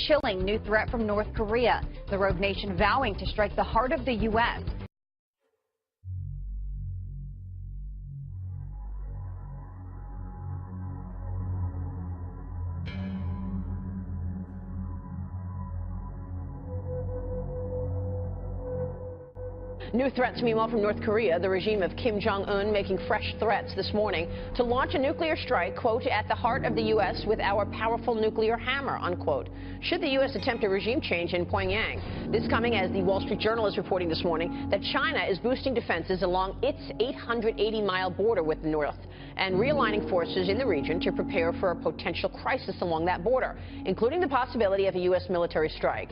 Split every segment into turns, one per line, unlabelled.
chilling new threat from North Korea, the rogue nation vowing to strike the heart of the U.S.
New threats, meanwhile, from North Korea, the regime of Kim Jong-un making fresh threats this morning to launch a nuclear strike, quote, at the heart of the U.S. with our powerful nuclear hammer, unquote, should the U.S. attempt a regime change in Pyongyang. This coming as the Wall Street Journal is reporting this morning that China is boosting defenses along its 880-mile border with the North and realigning forces in the region to prepare for a potential crisis along that border, including the possibility of a U.S. military strike.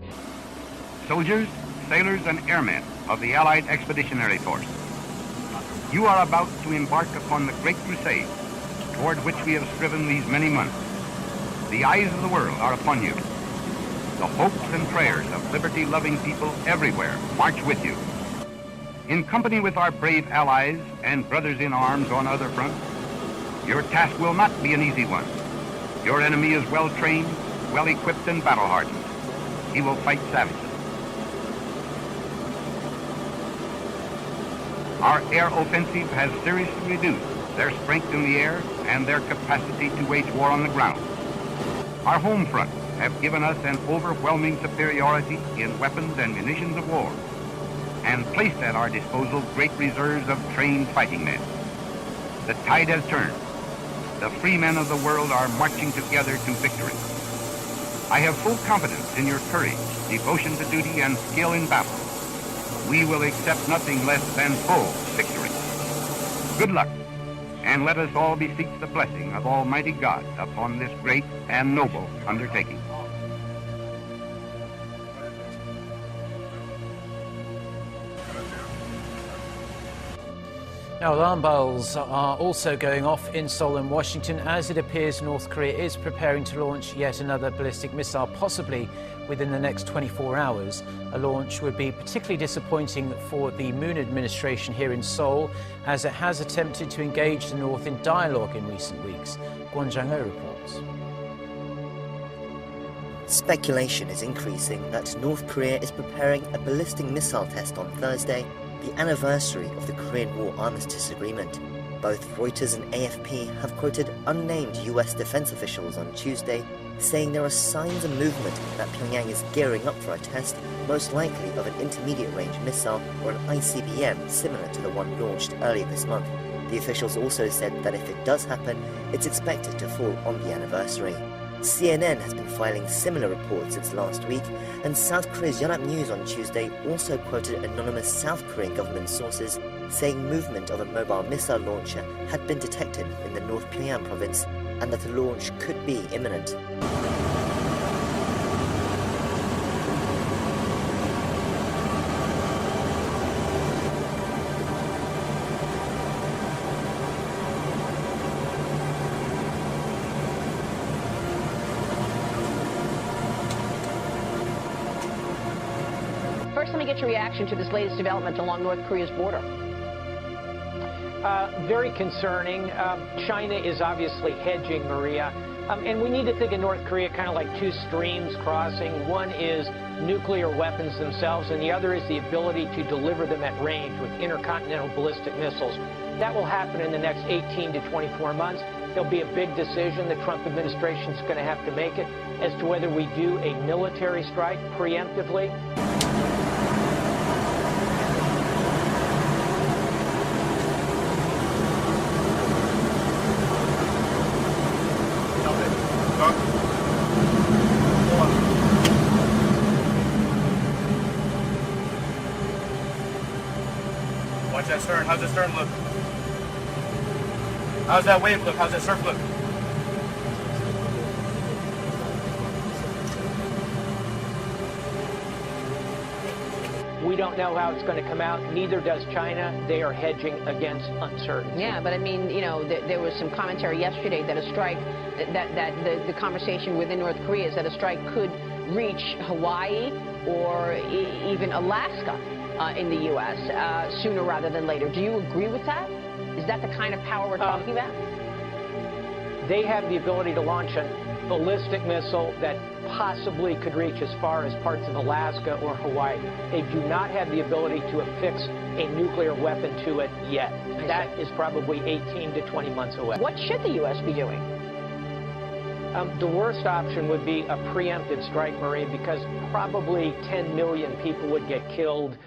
Soldiers, sailors, and airmen of the Allied Expeditionary Force, you are about to embark upon the great crusade toward which we have striven these many months. The eyes of the world are upon you. The hopes and prayers of liberty-loving people everywhere march with you. In company with our brave allies and brothers in arms on other fronts, your task will not be an easy one. Your enemy is well-trained, well-equipped, and battle-hardened. He will fight savagely. Our air offensive has seriously reduced their strength in the air and their capacity to wage war on the ground. Our home front have given us an overwhelming superiority in weapons and munitions of war, and placed at our disposal great reserves of trained fighting men. The tide has turned. The free men of the world are marching together to victory. I have full confidence in your courage, devotion to duty, and skill in battle. We will accept nothing less than full victory. Good luck, and let us all beseech the blessing of Almighty God upon this great and noble undertaking.
Now, alarm bells are also going off in Seoul and Washington as it appears North Korea is preparing to launch yet another ballistic missile, possibly within the next 24 hours. A launch would be particularly disappointing for the Moon administration here in Seoul, as it has attempted to engage the North in dialogue in recent weeks. Kwon Jang-ho reports.
Speculation is increasing that North Korea is preparing a ballistic missile test on Thursday, the anniversary of the Korean War Armistice Agreement. Both Reuters and AFP have quoted unnamed US defense officials on Tuesday, saying there are signs of movement that Pyongyang is gearing up for a test, most likely of an intermediate-range missile or an ICBM similar to the one launched earlier this month. The officials also said that if it does happen, it's expected to fall on the anniversary. CNN has been filing similar reports since last week, and South Korea's Yonhap News on Tuesday also quoted anonymous South Korean government sources saying movement of a mobile missile launcher had been detected in the North Pyongyang province and that the launch could be imminent.
First, let me get your reaction to this latest development along North Korea's border.
Very concerning. China is obviously hedging, Maria. And we need to think of North Korea kind of like two streams crossing. One is nuclear weapons themselves, and the other is the ability to deliver them at range with intercontinental ballistic missiles. That will happen in the next 18 to 24 months. There'll be a big decision the Trump administration is going to have to make it as to whether we do a military strike preemptively.
Watch that stern. How's that stern look? How's that wave look? How's that surf look?
We don't know how it's going to come out. Neither does China. They are hedging against uncertainty.
Yeah, but I mean, you know, there was some commentary yesterday that a strike, the conversation within North Korea is that a strike could reach Hawaii or even Alaska in the U.S. Sooner rather than later. Do you agree with that? Is that the kind of power we're talking about?
They have the ability to launch ballistic missile that possibly could reach as far as parts of Alaska or Hawaii. They do not have the ability to affix a nuclear weapon to it yet. That is probably 18 to 20 months away.
What should the U.S. be doing?
The worst option would be a preemptive strike, Marie, because probably 10 million people would get killed.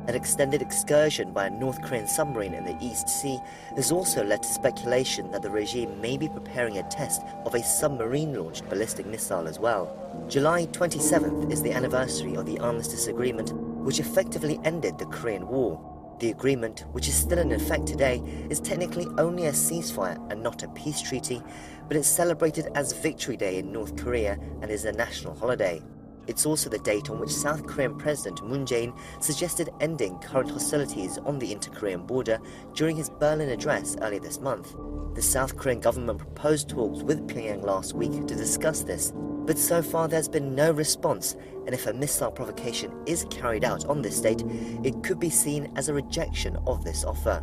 An extended excursion by a North Korean submarine in the East Sea has also led to speculation that the regime may be preparing a test of a submarine-launched ballistic missile as well. July 27th is the anniversary of the armistice agreement, which effectively ended the Korean War. The agreement, which is still in effect today, is technically only a ceasefire and not a peace treaty, but it's celebrated as Victory Day in North Korea and is a national holiday. It's also the date on which South Korean President Moon Jae-in suggested ending current hostilities on the inter-Korean border during his Berlin address earlier this month. The South Korean government proposed talks with Pyongyang last week to discuss this, but so far there's been no response, and if a missile provocation is carried out on this date, it could be seen as a rejection of this offer.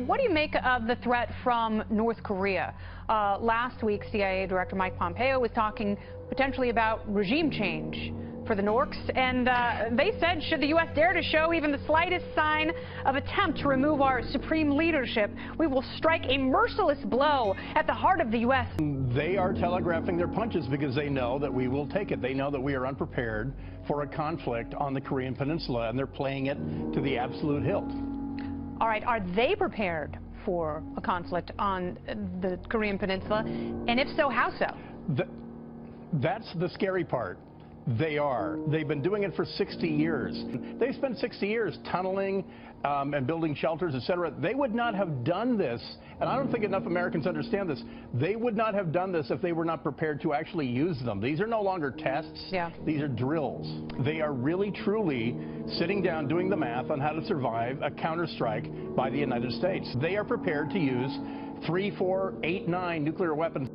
What do you make of the threat from North Korea? Last week, CIA Director Mike Pompeo was talking potentially about regime change for the Norks, and they said, should the U.S. dare to show even the slightest sign of attempt to remove our supreme leadership, we will strike a merciless blow at the heart of the U.S.
They are telegraphing their punches because they know that we will take it. They know that we are unprepared for a conflict on the Korean Peninsula, and they're playing it to the absolute hilt.
All right, are they prepared for a conflict on the Korean Peninsula? And if so, how so?
That's the scary part. They are. They've been doing it for 60 years. They spent 60 years tunneling and building shelters, etc. They would not have done this, and I don't think enough Americans understand this. They would not have done this if they were not prepared to actually use them. These are no longer tests. Yeah. These are drills. They are really, truly sitting down, doing the math on how to survive a counterstrike by the United States. They are prepared to use 3, 4, 8, 9 nuclear weapons.